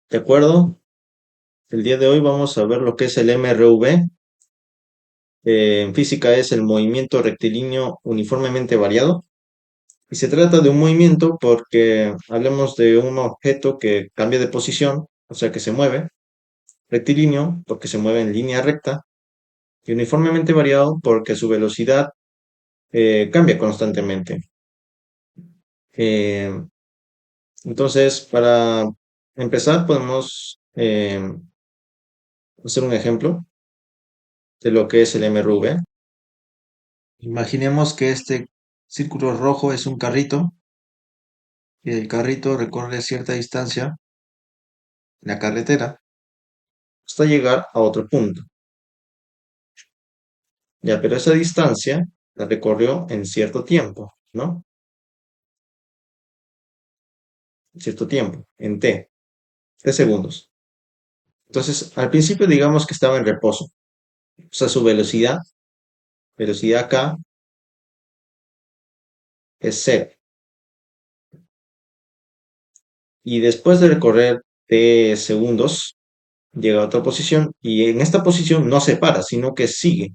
¿De acuerdo? El día de hoy vamos a ver lo que es el MRV. En física es el movimiento rectilíneo uniformemente variado. Y se trata de un movimiento porque hablemos de un objeto que cambia de posición, o sea que se mueve. Rectilíneo porque se mueve en línea recta. Y uniformemente variado porque su velocidad cambia constantemente. Eh, entonces, para empezar, podemos hacer un ejemplo de lo que es el MRV. Imaginemos que este círculo rojo es un carrito y el carrito recorre cierta distancia en la carretera hasta llegar a otro punto. Ya, pero esa distancia la recorrió en cierto tiempo, ¿no? Cierto tiempo, en t segundos. Entonces, al principio digamos que estaba en reposo. O sea, su velocidad acá es cero. Y después de recorrer t segundos, llega a otra posición y en esta posición no se para, sino que sigue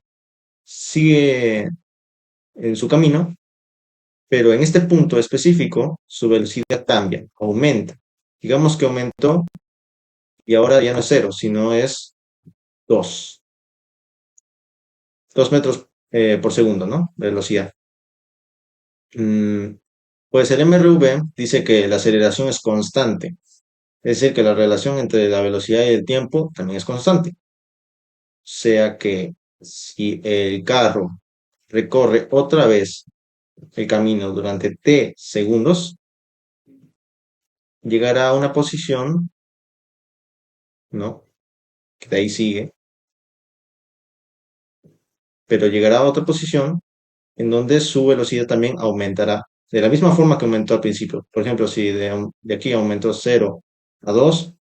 en su camino, pero en este punto específico su velocidad cambia, aumenta. Digamos que aumentó y ahora ya no es cero, sino es 2, 2 metros por segundo, ¿no? Velocidad. Mm, pues el MRV dice que la aceleración es constante, es decir, que la relación entre la velocidad y el tiempo también es constante. O sea que si el carro recorre otra vez el camino durante t segundos, llegará a una posición, ¿no? Que de ahí sigue, pero llegará a otra posición en donde su velocidad también aumentará, de la misma forma que aumentó al principio. Por ejemplo, si de aquí aumentó 0 a 2,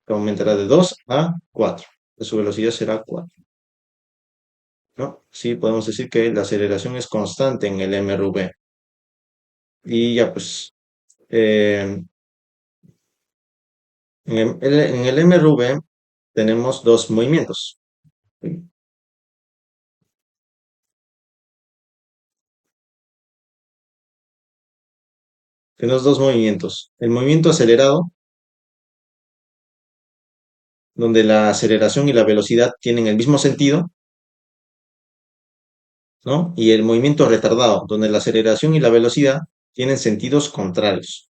aumentará de 2 a 4. Su velocidad será 4, ¿no? Sí, podemos decir que la aceleración es constante en el MRV. Y ya pues, eh, en el MRV tenemos dos movimientos. Tenemos dos movimientos. El movimiento acelerado, donde la aceleración y la velocidad tienen el mismo sentido, ¿no? Y el movimiento retardado, donde la aceleración y la velocidad tienen sentidos contrarios.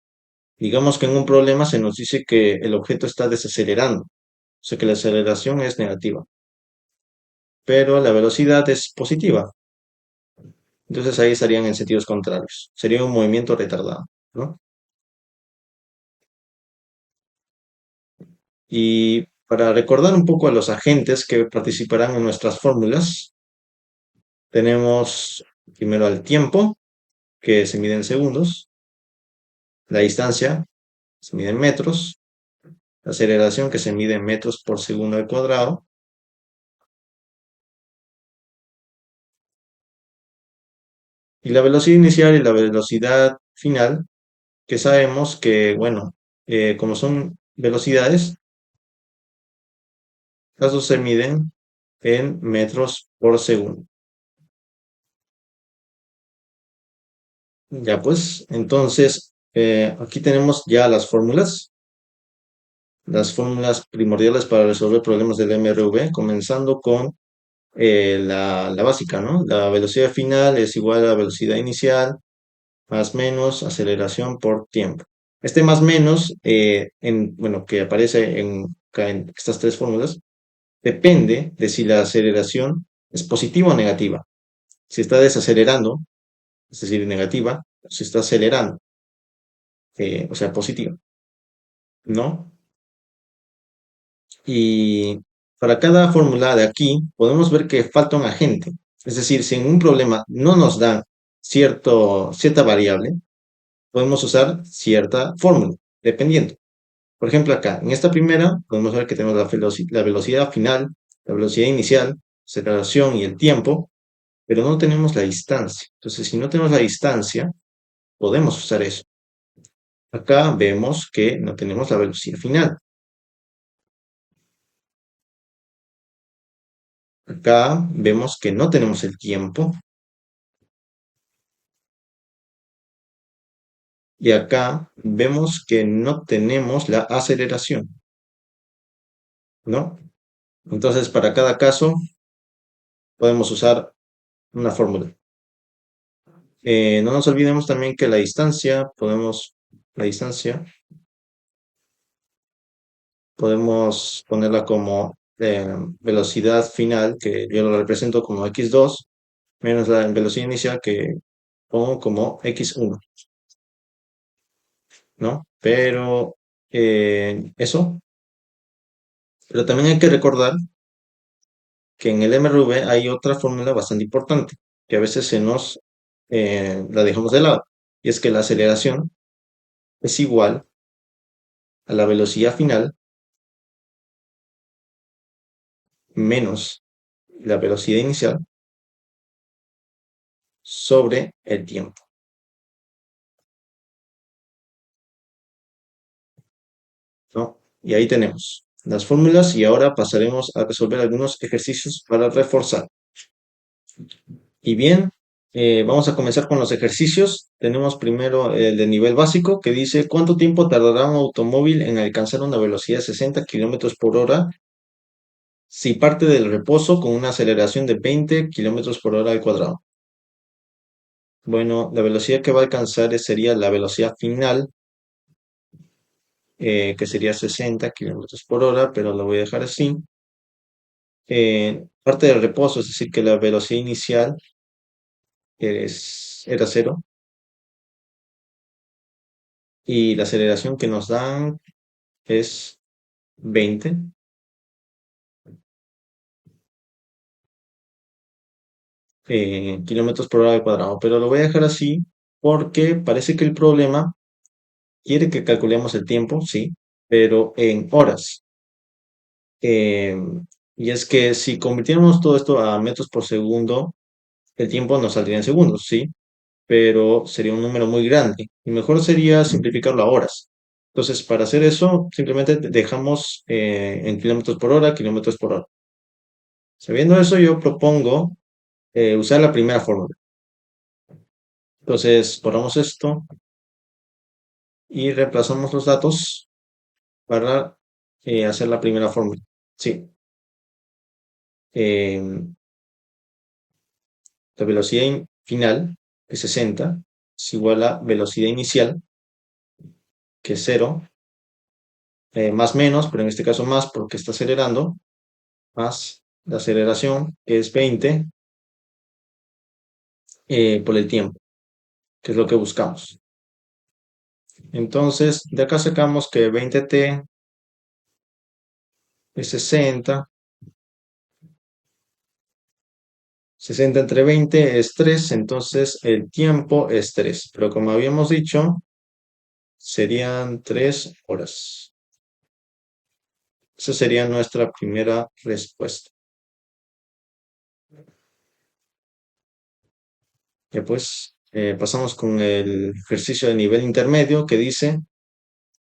Digamos que en un problema se nos dice que el objeto está desacelerando, o sea que la aceleración es negativa, pero la velocidad es positiva. Entonces ahí estarían en sentidos contrarios. Sería un movimiento retardado, ¿no? Y para recordar un poco a los agentes que participarán en nuestras fórmulas, tenemos primero al tiempo, que se mide en segundos, la distancia, se mide en metros, la aceleración, que se mide en metros por segundo al cuadrado, y la velocidad inicial y la velocidad final, que sabemos que, bueno, como son velocidades, las dos se miden en metros por segundo. Ya pues, entonces, aquí tenemos ya las fórmulas primordiales para resolver problemas del MRV, comenzando con la básica, ¿no? La velocidad final es igual a la velocidad inicial más menos aceleración por tiempo. Este más menos, bueno, que aparece en estas tres fórmulas, depende de si la aceleración es positiva o negativa. Si está desacelerando, es decir, negativa, o si está acelerando, o sea, positiva, ¿no? Y para cada fórmula de aquí podemos ver que falta un agente. Es decir, si en un problema no nos dan cierta variable, podemos usar cierta fórmula, dependiendo. Por ejemplo, acá, en esta primera, podemos ver que tenemos la velocidad final, la velocidad inicial, aceleración y el tiempo, pero no tenemos la distancia. Entonces, si no tenemos la distancia, podemos usar eso. Acá vemos que no tenemos la velocidad final. Acá vemos que no tenemos el tiempo y acá vemos que no tenemos la aceleración, ¿no? Entonces, para cada caso podemos usar una fórmula. No nos olvidemos también que la distancia, podemos ponerla como velocidad final, que yo lo represento como x2, menos la velocidad inicial que pongo como x1, ¿no? Pero eso, pero también hay que recordar que en el MRV hay otra fórmula bastante importante, que a veces la dejamos de lado, y es que la aceleración es igual a la velocidad final menos la velocidad inicial sobre el tiempo, ¿no? Y ahí tenemos las fórmulas y ahora pasaremos a resolver algunos ejercicios para reforzar. Y bien, vamos a comenzar con los ejercicios. Tenemos primero el de nivel básico que dice ¿cuánto tiempo tardará un automóvil en alcanzar una velocidad de 60 kilómetros por hora si parte del reposo con una aceleración de 20 kilómetros por hora al cuadrado? Bueno, la velocidad que va a alcanzar sería la velocidad final, que sería 60 kilómetros por hora, pero lo voy a dejar así. Parte del reposo, es decir, que la velocidad inicial era cero y la aceleración que nos dan es 20 kilómetros por hora al cuadrado, pero lo voy a dejar así porque parece que el problema quiere que calculemos el tiempo, sí, pero en horas. Eh, y es que si convirtiéramos todo esto a metros por segundo, el tiempo nos saldría en segundos, sí, pero sería un número muy grande y mejor sería simplificarlo a horas. Entonces, para hacer eso, simplemente dejamos en kilómetros por hora, kilómetros por hora. Sabiendo eso, yo propongo usar la primera fórmula. Entonces, borramos esto y reemplazamos los datos para hacer la primera fórmula. Sí, eh, la velocidad final, que es 60, es igual a velocidad inicial, que es 0, más menos, pero en este caso más porque está acelerando, más la aceleración, que es 20, por el tiempo, que es lo que buscamos. Entonces, de acá sacamos que 20t es 60, 60 entre 20 es 3, entonces el tiempo es 3, pero como habíamos dicho, serían 3 horas. Esa sería nuestra primera respuesta. Ya pues, pasamos con el ejercicio de nivel intermedio que dice,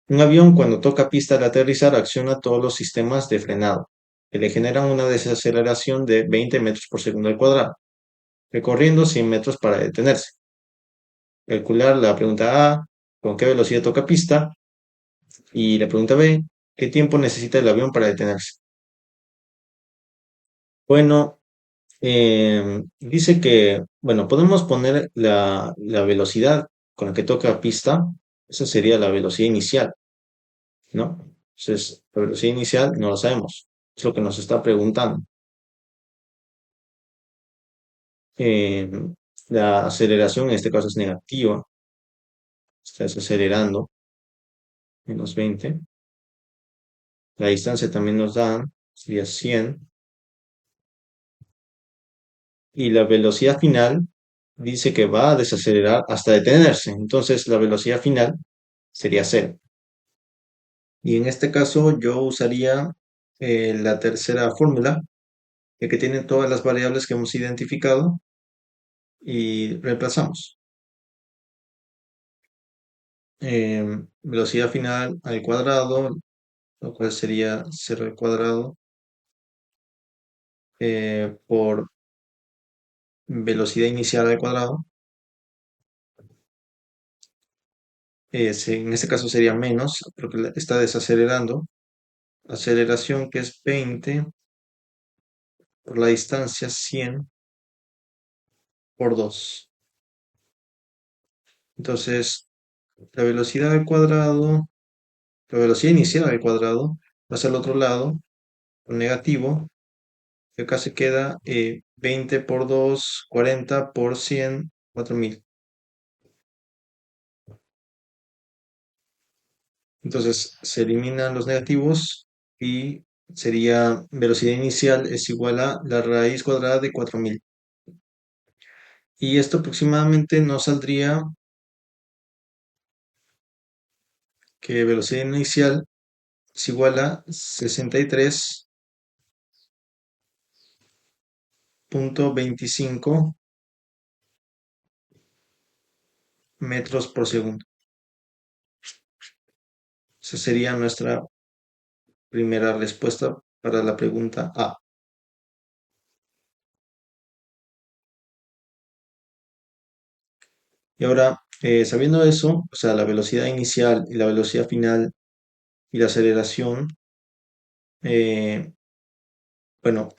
un avión cuando toca pista al aterrizar acciona todos los sistemas de frenado, que le generan una desaceleración de 20 metros por segundo al cuadrado, recorriendo 100 metros para detenerse. Calcular la pregunta A, con qué velocidad toca pista, y la pregunta B, qué tiempo necesita el avión para detenerse. Bueno, dice que, bueno, podemos poner la velocidad con la que toca pista, esa sería la velocidad inicial, ¿no? Entonces, la velocidad inicial no la sabemos, es lo que nos está preguntando. Eh, la aceleración en este caso es negativa, está desacelerando, -20. La distancia también nos da, sería 100. Y la velocidad final dice que va a desacelerar hasta detenerse. Entonces, la velocidad final sería cero. Y en este caso yo usaría la tercera fórmula, ya que tiene todas las variables que hemos identificado y reemplazamos. Velocidad final al cuadrado, lo cual sería 0 al cuadrado por velocidad inicial al cuadrado. En este caso sería menos, porque está desacelerando. Aceleración que es 20 por la distancia 100 por 2. Entonces, la velocidad al cuadrado, la velocidad inicial al cuadrado, pasa al otro lado, con negativo, y acá se queda 20 por 2, 40 por 100, 4000. Entonces, se eliminan los negativos y sería velocidad inicial es igual a la raíz cuadrada de 4000. Y esto aproximadamente nos saldría que velocidad inicial es igual a 63.25 metros por segundo. Esa sería nuestra primera respuesta para la pregunta A. Y ahora, sabiendo eso, o sea, la velocidad inicial y la velocidad final y la aceleración, eh, bueno,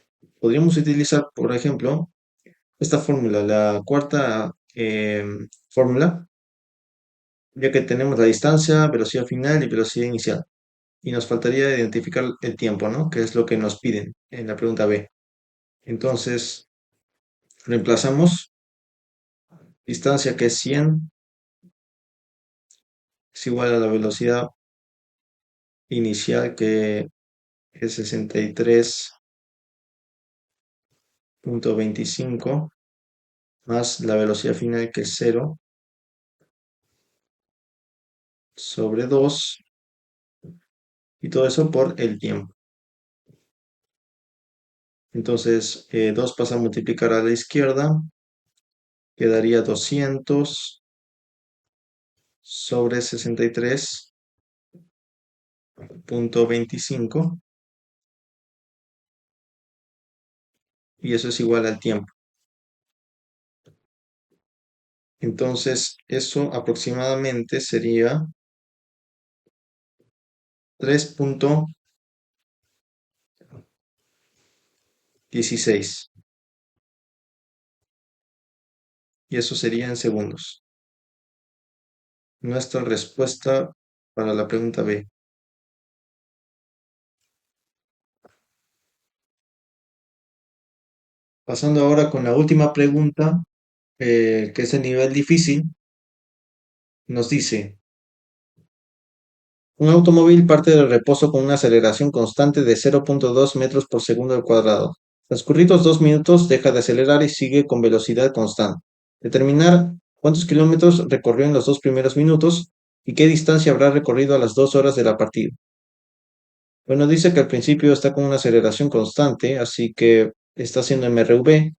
podríamos utilizar, por ejemplo, esta fórmula, la cuarta fórmula, ya que tenemos la distancia, velocidad final y velocidad inicial. Y nos faltaría identificar el tiempo, ¿no? Que es lo que nos piden en la pregunta B. Entonces, reemplazamos distancia que es 100, es igual a la velocidad inicial que es 63.25 más la velocidad final que es 0 sobre 2 y todo eso por el tiempo. Entonces, 2 pasa a multiplicar a la izquierda, quedaría 200 sobre 63.25 y eso es igual al tiempo. Entonces, eso aproximadamente sería 3.16 y eso sería en segundos. Nuestra respuesta para la pregunta B. Pasando ahora con la última pregunta, que es el nivel difícil, nos dice, un automóvil parte del reposo con una aceleración constante de 0.2 metros por segundo al cuadrado. Transcurridos 2 minutos deja de acelerar y sigue con velocidad constante. Determinar cuántos kilómetros recorrió en los 2 primeros minutos y qué distancia habrá recorrido a las 2 horas de la partida. Bueno, dice que al principio está con una aceleración constante, así que está haciendo MRV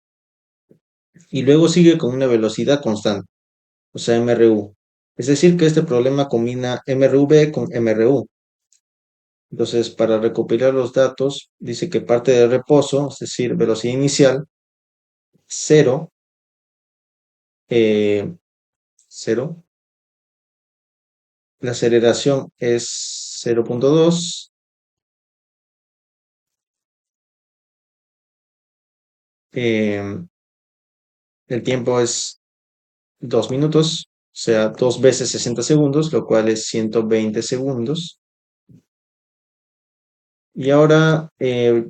y luego sigue con una velocidad constante, o sea, MRU. Es decir, que este problema combina MRV con MRU. Entonces, para recopilar los datos, dice que parte de reposo, es decir, velocidad inicial, 0, 0. La aceleración es 0.2. El tiempo es 2 minutos, o sea, 2 veces 60 segundos, lo cual es 120 segundos. Y ahora yo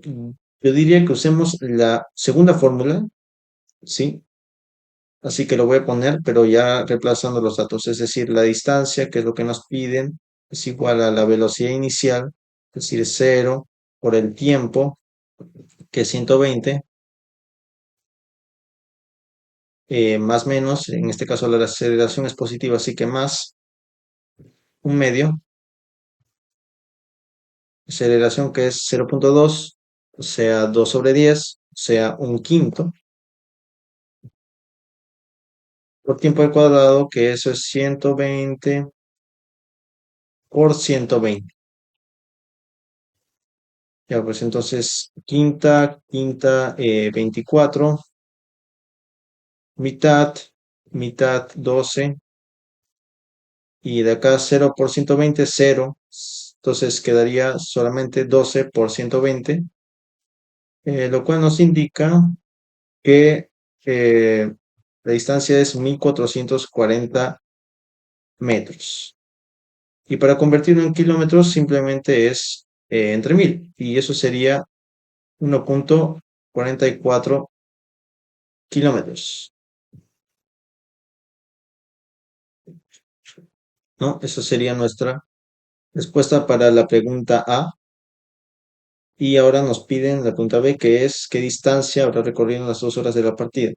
diría que usemos la segunda fórmula, ¿sí? Así que lo voy a poner, pero ya reemplazando los datos, es decir, la distancia, que es lo que nos piden, es igual a la velocidad inicial, es decir, 0 por el tiempo, que es 120, más menos, en este caso la aceleración es positiva, así que más un medio, aceleración que es 0.2, o sea, 2 sobre 10, o sea, un quinto, por tiempo al cuadrado, que eso es 120 por 120. Ya, pues entonces, quinta, 24, mitad, mitad 12, y de acá 0 por 120, 0. Entonces quedaría solamente 12 por 120, lo cual nos indica que la distancia es 1440 metros. Y para convertirlo en kilómetros simplemente es entre 1000, y eso sería 1,44 kilómetros, ¿no? Esa sería nuestra respuesta para la pregunta A. Y ahora nos piden la pregunta B, que es ¿qué distancia habrá recorrido en las 2 horas de la partida?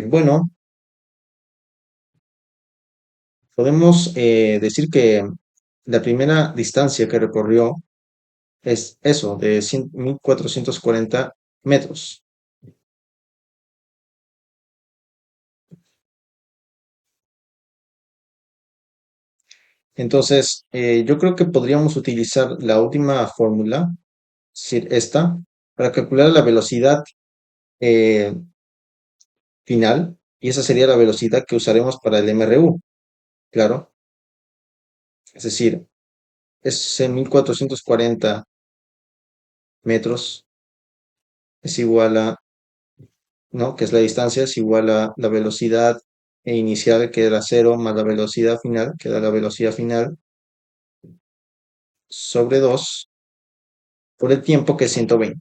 Bueno, podemos decir que la primera distancia que recorrió es eso, de 1440 metros. Entonces, yo creo que podríamos utilizar la última fórmula, es decir, esta, para calcular la velocidad eh, final, y esa sería la velocidad que usaremos para el MRU, claro. Es decir, es 1440 metros, es igual a, ¿no? Que es la distancia, es igual a la velocidad inicial, que era 0, más la velocidad final, que da la velocidad final, sobre 2 por el tiempo, que es 120.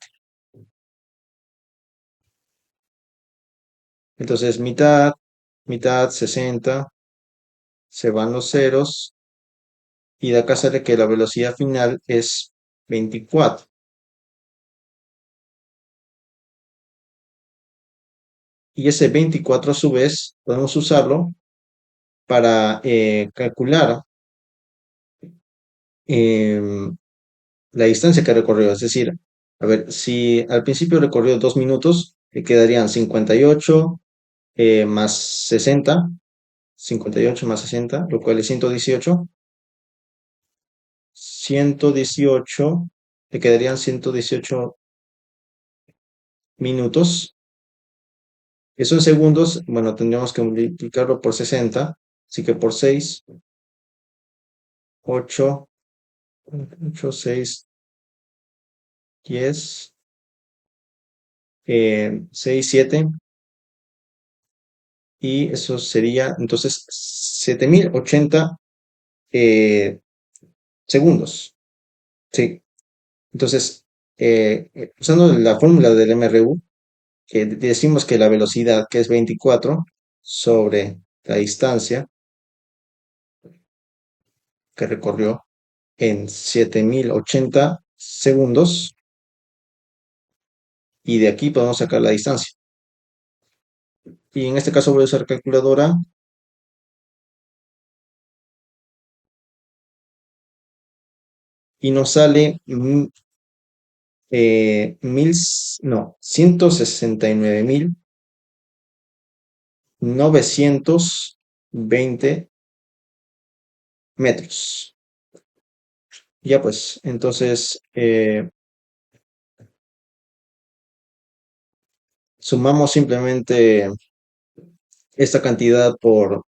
Entonces, mitad, mitad, 60, se van los ceros, y de acá sale que la velocidad final es 24. Y ese 24 a su vez podemos usarlo para calcular em, la distancia que recorrió. Es decir, a ver, si al principio recorrió 2 minutos, le quedarían 58 más 60, 58 más 60, lo cual es 118. 118, le quedarían 118 minutos, que son segundos. Bueno, tendríamos que multiplicarlo por 60, así que por 6, 8, 8, 6, 10, 6, 7, y eso sería entonces 7080 eh, segundos. Sí, entonces, usando la fórmula del MRU, que decimos que la velocidad, que es 24 sobre la distancia que recorrió en 7080 segundos, y de aquí podemos sacar la distancia. Y en este caso voy a usar calculadora, y nos sale mil, no, 169.920 metros. Ya pues, entonces sumamos simplemente esta cantidad por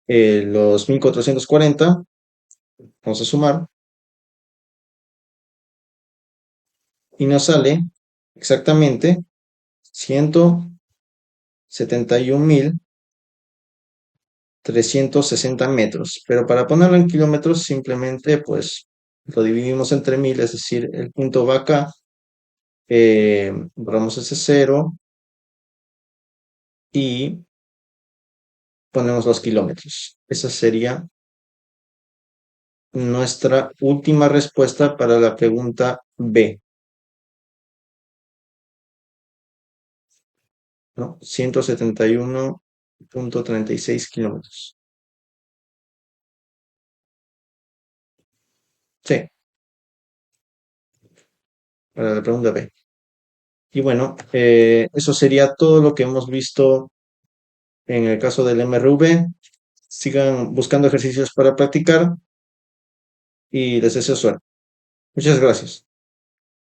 los 1440. Vamos a sumar y nos sale exactamente 171.360 metros. Pero para ponerlo en kilómetros, simplemente pues lo dividimos entre 1000, es decir, el punto va acá, borramos ese cero y ponemos los kilómetros. Esa sería nuestra última respuesta para la pregunta B, ¿no? 171,36 kilómetros. Sí, para la pregunta B. Y bueno, eso sería todo lo que hemos visto en el caso del MRV. Sigan buscando ejercicios para practicar y les deseo suerte. Muchas gracias.